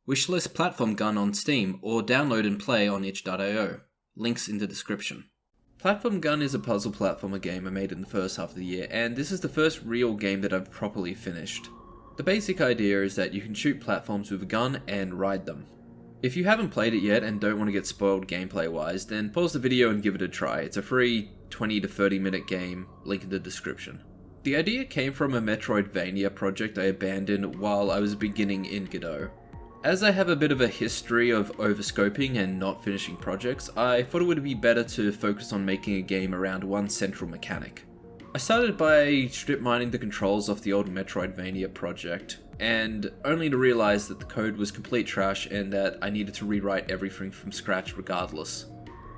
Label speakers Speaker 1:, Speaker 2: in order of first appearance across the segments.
Speaker 1: Wishlist Platform Gun on Steam or download and play on itch.io. Links in the description. Platform Gun is a puzzle platformer game I made in the first half of the year, and this is the first real game that I've properly finished. The basic idea is that you can shoot platforms with a gun and ride them. If you haven't played it yet and don't want to get spoiled gameplay wise, then pause the video and give it a try. It's a free 20 to 30 minute game, link in the description. The idea came from a Metroidvania project I abandoned while I was beginning in Godot. As I have a bit of a history of overscoping and not finishing projects, I thought it would be better to focus on making a game around one central mechanic. I started by strip mining the controls off the old Metroidvania project, and only to realize that the code was complete trash and that I needed to rewrite everything from scratch regardless.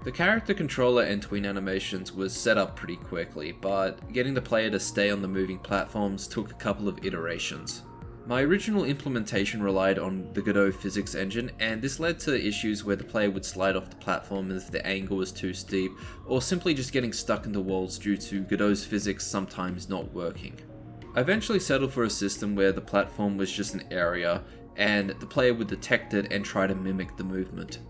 Speaker 1: The character controller and tween animations was set up pretty quickly, but getting the player to stay on the moving platforms took a couple of iterations. My original implementation relied on the Godot physics engine, and this led to issues where the player would slide off the platform if the angle was too steep, or simply just getting stuck in the walls due to Godot's physics sometimes not working. I eventually settled for a system where the platform was just an area, and the player would detect it and try to mimic the movement.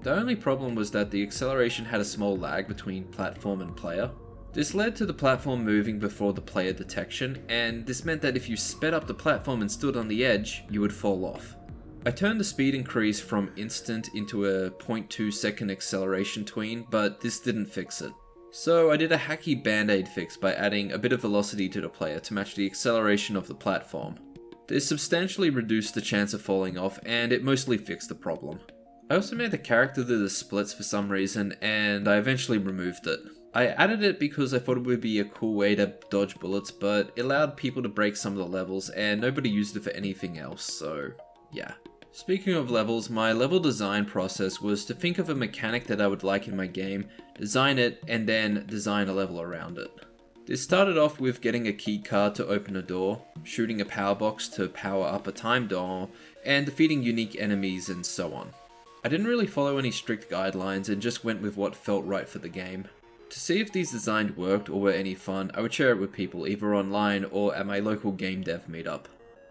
Speaker 1: The only problem was that the acceleration had a small lag between platform and player. This led to the platform moving before the player detection, and this meant that if you sped up the platform and stood on the edge, you would fall off. I turned the speed increase from instant into a 0.2 second acceleration tween, but this didn't fix it. So I did a hacky band-aid fix by adding a bit of velocity to the player to match the acceleration of the platform. This substantially reduced the chance of falling off, and it mostly fixed the problem. I also made the character do the splits for some reason, and I eventually removed it. I added it because I thought it would be a cool way to dodge bullets, but it allowed people to break some of the levels, and nobody used it for anything else, so yeah. Speaking of levels, my level design process was to think of a mechanic that I would like in my game, design it, and then design a level around it. This started off with getting a key card to open a door, shooting a power box to power up a time door, and defeating unique enemies and so on. I didn't really follow any strict guidelines and just went with what felt right for the game. To see if these designs worked or were any fun, I would share it with people either online or at my local game dev meetup.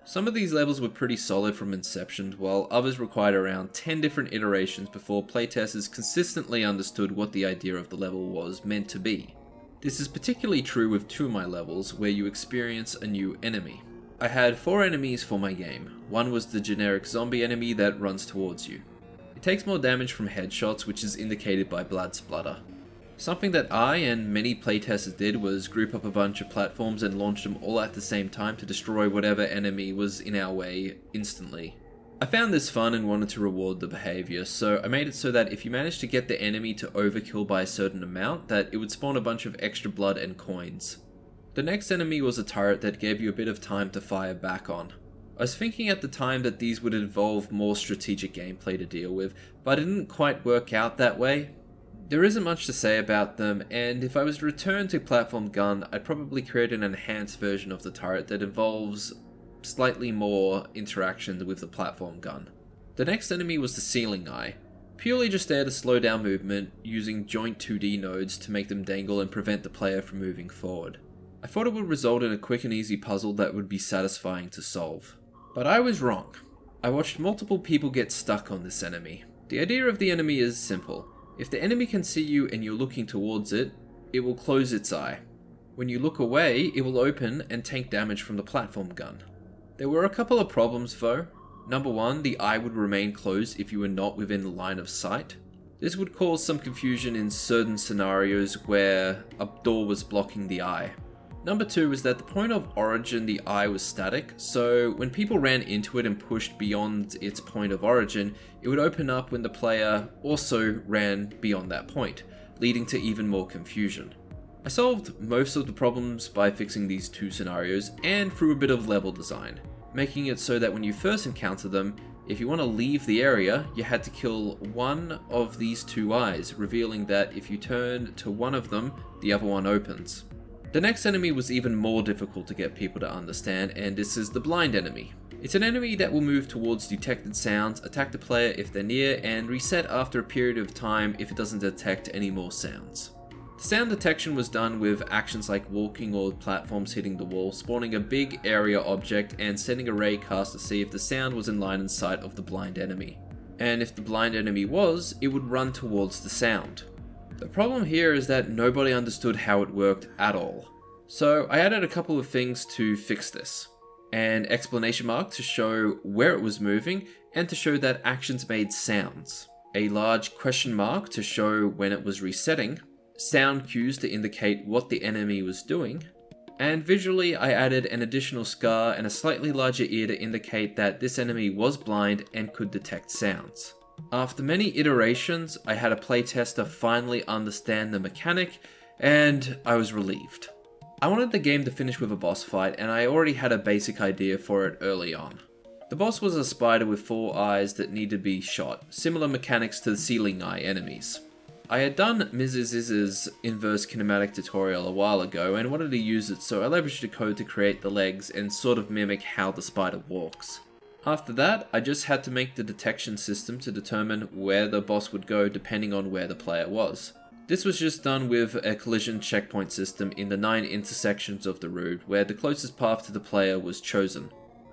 Speaker 1: Some of these levels were pretty solid from inception, while others required around 10 different iterations before playtesters consistently understood what the idea of the level was meant to be. This is particularly true with two of my levels, where you experience a new enemy. I had 4 enemies for my game. One was the generic zombie enemy that runs towards you. It takes more damage from headshots, which is indicated by blood splatter. Something that I and many playtesters did was group up a bunch of platforms and launch them all at the same time to destroy whatever enemy was in our way instantly. I found this fun and wanted to reward the behavior, so I made it so that if you managed to get the enemy to overkill by a certain amount, that it would spawn a bunch of extra blood and coins. The next enemy was a turret that gave you a bit of time to fire back on. I was thinking at the time that these would involve more strategic gameplay to deal with, but it didn't quite work out that way. There isn't much to say about them, and if I was to return to Platform Gun, I'd probably create an enhanced version of the turret that involves slightly more interaction with the platform gun. The next enemy was the Ceiling Eye, purely just there to slow down movement, using joint 2D nodes to make them dangle and prevent the player from moving forward. I thought it would result in a quick and easy puzzle that would be satisfying to solve. But I was wrong. I watched multiple people get stuck on this enemy. The idea of the enemy is simple. If the enemy can see you and you're looking towards it, it will close its eye. When you look away, it will open and take damage from the platform gun. There were a couple of problems though. Number 1, the eye would remain closed if you were not within the line of sight. This would cause some confusion in certain scenarios where a door was blocking the eye. Number 2 is that the point of origin the eye was static, so when people ran into it and pushed beyond its point of origin, it would open up when the player also ran beyond that point, leading to even more confusion. I solved most of the problems by fixing these 2 scenarios and through a bit of level design, making it so that when you first encounter them, if you want to leave the area, you had to kill one of these 2 eyes, revealing that if you turn to one of them, the other one opens. The next enemy was even more difficult to get people to understand, and this is the blind enemy. It's an enemy that will move towards detected sounds, attack the player if they're near, and reset after a period of time if it doesn't detect any more sounds. The sound detection was done with actions like walking or platforms hitting the wall, spawning a big area object, and sending a raycast to see if the sound was in line of sight of the blind enemy. And if the blind enemy was, it would run towards the sound. The problem here is that nobody understood how it worked at all. So I added a couple of things to fix this. An exclamation mark to show where it was moving and to show that actions made sounds. A large question mark to show when it was resetting. Sound cues to indicate what the enemy was doing. And visually I added an additional scar and a slightly larger ear to indicate that this enemy was blind and could detect sounds. After many iterations, I had a playtester finally understand the mechanic, and I was relieved. I wanted the game to finish with a boss fight, and I already had a basic idea for it early on. The boss was a spider with 4 eyes that needed to be shot, similar mechanics to the ceiling eye enemies. I had done Mrs.'s inverse kinematic tutorial a while ago and wanted to use it, so I leveraged the code to create the legs and sort of mimic how the spider walks. After that, I just had to make the detection system to determine where the boss would go depending on where the player was. This was just done with a collision checkpoint system in the 9 intersections of the route where the closest path to the player was chosen.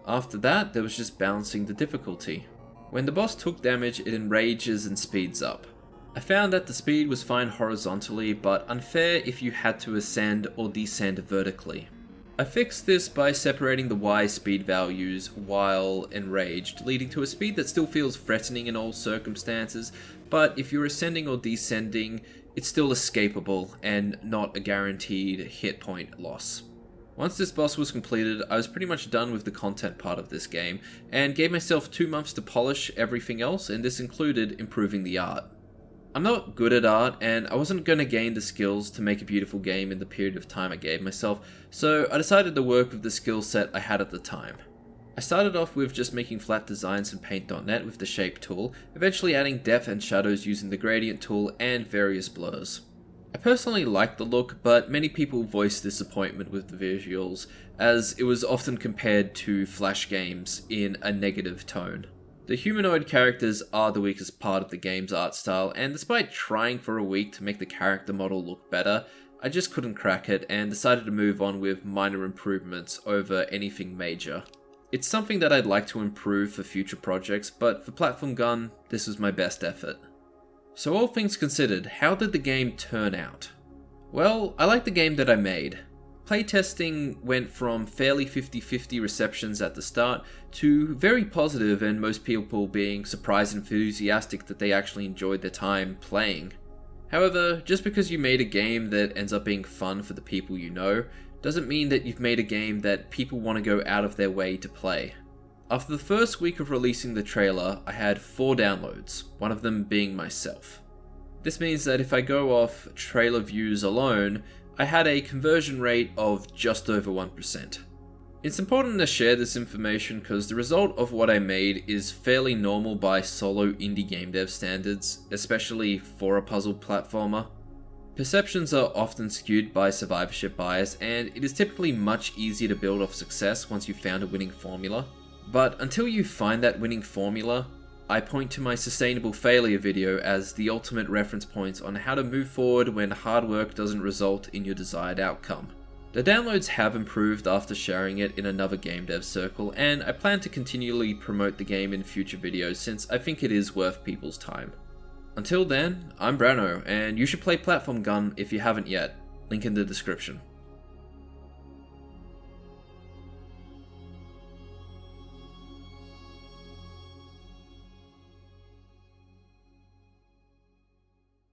Speaker 1: After that, there was just balancing the difficulty. When the boss took damage, it enrages and speeds up. I found that the speed was fine horizontally, but unfair if you had to ascend or descend vertically. I fixed this by separating the Y speed values while enraged, leading to a speed that still feels threatening in all circumstances, but if you're ascending or descending, it's still escapable and not a guaranteed hit point loss. Once this boss was completed, I was pretty much done with the content part of this game, and gave myself 2 months to polish everything else, and this included improving the art. I'm not good at art, and I wasn't going to gain the skills to make a beautiful game in the period of time I gave myself, so I decided to work with the skill set I had at the time. I started off with just making flat designs in Paint.net with the Shape tool, eventually adding depth and shadows using the Gradient tool and various blurs. I personally liked the look, but many people voiced disappointment with the visuals, as it was often compared to Flash games in a negative tone. The humanoid characters are the weakest part of the game's art style, and despite trying for a week to make the character model look better, I just couldn't crack it and decided to move on with minor improvements over anything major. It's something that I'd like to improve for future projects, but for Platform Gun, this was my best effort. So all things considered, how did the game turn out? Well, I like the game that I made. Playtesting went from fairly 50-50 receptions at the start to very positive, and most people being surprised and enthusiastic that they actually enjoyed their time playing. However, just because you made a game that ends up being fun for the people you know, doesn't mean that you've made a game that people want to go out of their way to play. After the first week of releasing the trailer, I had 4 downloads, one of them being myself. This means that if I go off trailer views alone, I had a conversion rate of just over 1%. It's important to share this information because the result of what I made is fairly normal by solo indie game dev standards, especially for a puzzle platformer. Perceptions are often skewed by survivorship bias, and it is typically much easier to build off success once you've found a winning formula. But until you find that winning formula, I point to my sustainable failure video as the ultimate reference point on how to move forward when hard work doesn't result in your desired outcome. The downloads have improved after sharing it in another game dev circle, and I plan to continually promote the game in future videos since I think it is worth people's time. Until then, I'm Brano, and you should play Platform Gun if you haven't yet. Link in the description.